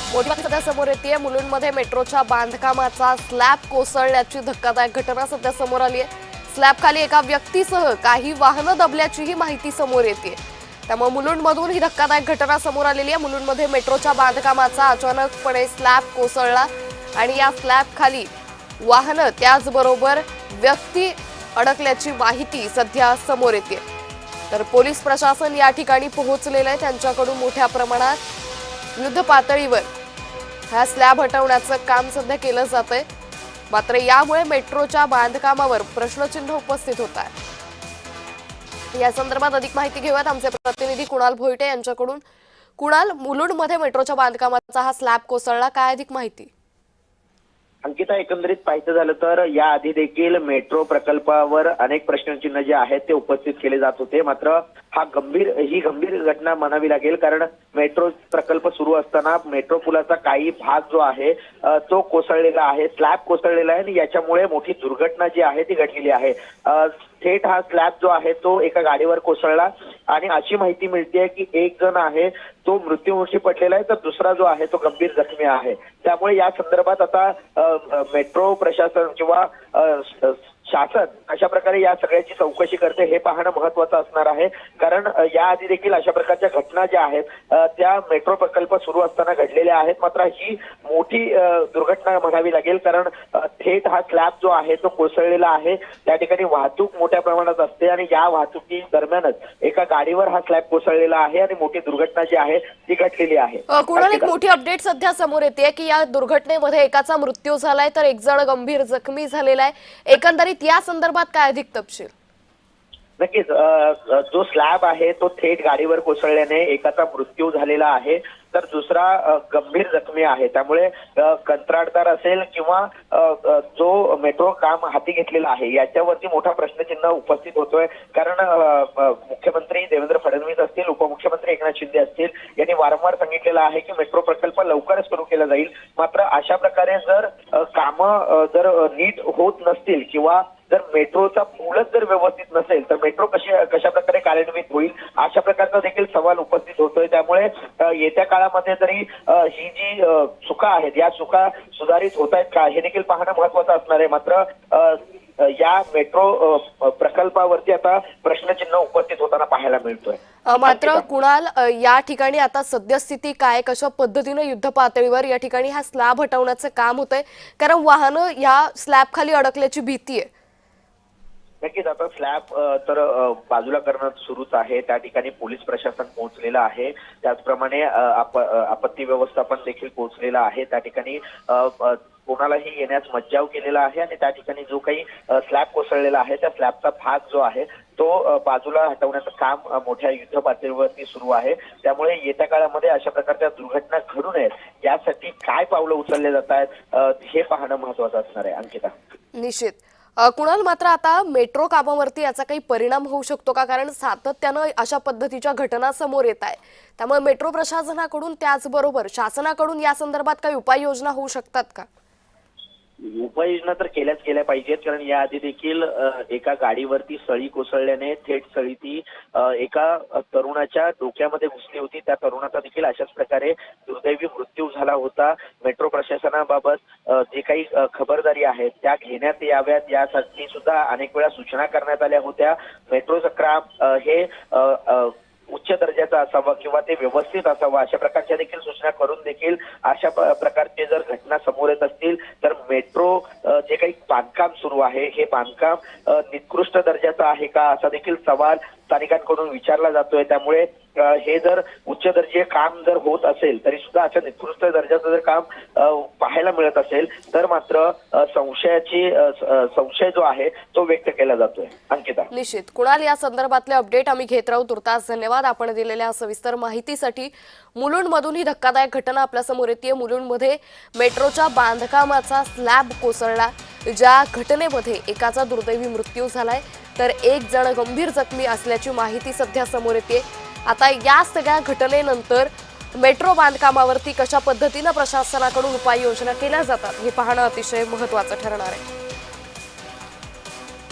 मोठी बातमी सध्या समोर येते। मुलुंडमध्ये मेट्रोच्या बांधकामाचा स्लॅब कोसळल्याची धक्कादायक घटना सध्या समोर आली आहे। स्लॅब खाली एका व्यक्तीसह काही वाहनं दबल्याचीही माहिती समोर येते। त्यामुळे मुलुंडमधून ही धक्कादायक घटना समोर आलेली आहे। मुलुंडमध्ये मेट्रोच्या बांधकामाचा अचानकपणे स्लॅब कोसळला आणि या स्लॅब खाली वाहनं त्याचबरोबर व्यक्ती अडकल्याची माहिती सध्या समोर येते। तर पोलीस प्रशासन या ठिकाणी पोहोचलेलं आहे। त्यांच्याकडून मोठ्या प्रमाणात युद्ध पातळीवर हा स्लॅब हटवण्याचं काम सध्या केलं जातंय। मात्र यामुळे मेट्रोच्या बांधकामावर प्रश्नचिन्ह उपस्थित होत आहे। या संदर्भात अधिक माहिती घेऊयात आमचे प्रतिनिधी कुणाल भोईटे यांच्याकडून। कुणाल, मुलुंडमध्ये मेट्रोच्या बांधकामाचा हा स्लॅब कोसळला, काय अधिक माहिती? अंकिता, एकंदरीत पाहायचं झालं तर याआधी देखील मेट्रो प्रकल्पावर अनेक प्रश्नचिन्ह जे आहेत ते उपस्थित केले जात होते। मात्र ही गंभीर घटना म्हणावी लागेल, कारण मेट्रो प्रकल्प सुरू असताना मेट्रो पुलाचा काही भाग जो आहे तो कोसळलेला आहे, स्लॅब कोसळलेला आहे आणि याच्यामुळे मोठी दुर्घटना जी आहे ती घडलेली आहे। थेट हा स्लॅब जो आहे तो एका गाडीवर कोसळला आणि अशी माहिती मिळते की एक जण आहे तो मृत्युमुखी पडलेला आहे, तर दुसरा जो आहे तो गंभीर जखमी आहे। त्यामुळे या संदर्भात आता मेट्रो प्रशासन किंवा शासन अशा प्रकारे या सगळ्याची चौकशी करते हे पाहणं महत्वाचं असणार आहे। कारण याआधी देखील अशा प्रकारच्या घटना ज्या आहेत त्या मेट्रो प्रकल्प सुरू असताना घडलेल्या आहेत। मात्र ही मोठी दुर्घटना म्हणावी लागेल, कारण थेट हा स्लॅब जो आहे तो कोसळलेला आहे। त्या ठिकाणी वाहतूक मोठ्या प्रमाणात असते आणि या वाहतुकी दरम्यानच एका गाडीवर हा स्लॅब कोसळलेला आहे आणि मोठी दुर्घटना जी आहे ती घडलेली आहे। कुणाल, एक मोठी अपडेट सध्या समोर येते की या दुर्घटनेमध्ये एकाचा मृत्यू झालाय तर एक जण गंभीर जखमी झालेला आहे। एकंदरीत या संदर्भात काय अधिक तपशील? नक्कीच, जो स्लॅब आहे तो थेट गाडीवर कोसळल्याने एकाचा मृत्यू झालेला आहे तर दुसरा गंभीर जखमी आहे। त्यामुळे कंत्राटदार असेल किंवा जो मेट्रो काम हाती घेतलेला आहे याच्यावरती मोठा प्रश्नचिन्ह उपस्थित होतोय। कारण मुख्यमंत्री देवेंद्र फडणवीस असतील, उपमुख्यमंत्री एकनाथ शिंदे असतील यांनी वारंवार सांगितलेलं आहे की मेट्रो प्रकल्प लवकरच सुरू केला जाईल। मात्र अशा प्रकारे जर कामं जर नीट होत नसतील किंवा जर मेट्रोचा पूलच जर व्यवस्थित नसेल तर मेट्रो कशा प्रकारे कार्यान्वित होईल अशा प्रकारचा देखील सवाल उपस्थित होतोय। त्यामुळे येत्या काळामध्ये तरी ही जी चुका आहेत या चुका सुधारित होत आहेत का हे देखील पाहणं महत्वाचं असणार आहे। मात्र या मेट्रो प्रकल्पावरती आता प्रश्नचिन्ह उपस्थित होताना पाहायला मिळतोय। मात्र कुणाल, या ठिकाणी आता सद्यस्थिती काय, कशा पद्धतीने युद्ध पातळीवर या ठिकाणी हा स्लॅब हटवण्याचं काम होतंय? कारण वाहनं या स्लॅब खाली अडकल्याची भीती आहे। नक्कीच, आता स्लॅब तर बाजूला करणं सुरूच आहे। त्या ठिकाणी पोलीस प्रशासन पोहोचलेलं आहे, त्याचप्रमाणे आपत्ती व्यवस्थापन देखील पोहोचलेलं आहे। त्या ठिकाणी कोणालाही येण्यास मज्जाव केलेला आहे आणि त्या ठिकाणी जो काही स्लॅब कोसळलेला आहे त्या स्लॅबचा भाग जो आहे तो बाजूला हटवण्याचं काम मोठ्या युद्ध पातळीवरती सुरू आहे। त्यामुळे येत्या काळामध्ये अशा प्रकारच्या दुर्घटना घडू नयेत यासाठी काय पावलं उचलले जात आहेत हे पाहणं महत्वाचं असणार आहे। अंकिता, निश्चित। कुणाल, मात्र आता मेट्रो कामावरती याचा काही परिणाम होऊ शकतो का? कारण सातत्यानं अशा पद्धतीच्या घटना समोर येत आहे। त्यामुळे मेट्रो प्रशासनाकडून त्याचबरोबर शासनाकडून या संदर्भात काही उपाययोजना होऊ शकतात का? उपाययोजना तर केल्या पाहिजेत, कारण याआधी देखील एका गाडीवरती सळी कोसळल्याने थेट सळी ती एका तरुणाच्या डोक्यामध्ये घुसली होती। त्या तरुणाचा देखील अशाच प्रकारे दुर्दैवी मृत्यू झाला होता। मेट्रो प्रशासनाबाबत जे काही खबरदारी आहेत त्या घेण्यात याव्यात यासाठी सुद्धा अनेक वेळा सूचना करण्यात आल्या होत्या। मेट्रोचं काम हे उच्च दर्जाचा असावा किंवा ते व्यवस्थित असावं अशा प्रकारच्या देखील सूचना करून देखील अशा प्रकारचे जर घटना समोर येत असतील तर मेट्रो जे काही बांधकाम सुरू आहे हे बांधकाम निकृष्ट दर्जाचं आहे का असा देखील सवाल स्थानिकांकडून विचारला जातोय। त्यामुळे हे जर उच्च दर्जाचे काम जर होत असेल तरी सुद्धा अशा निकृष्ट दर्जाचं जर काम पाहायला मिळत असेल तर मात्र संशय जो आहे तो व्यक्त केला जातोय। अंकिता, निश्चित। कुणाल, या संदर्भातले अपडेट आम्ही घेत राहू। तुर्तास धन्यवाद आपण दिलेल्या सविस्तर माहितीसाठी। मुलुंडमधून ही धक्कादायक घटना आपल्या समोर येते। मुलुंडमध्ये मेट्रोच्या बांधकामाचा स्लॅब कोसळला, ज्या घटनेमध्ये एकाचा दुर्दैवी मृत्यू झालाय तर एक जण गंभीर जखमी असल्याची माहिती सध्या समोर येते। आता या सगळ्या घटनेनंतर मेट्रो बांधकामावरती कशा पद्धतीने प्रशासनाकडून उपाययोजना केल्या जातात हे पाहणं अतिशय महत्त्वाचं ठरणार आहे।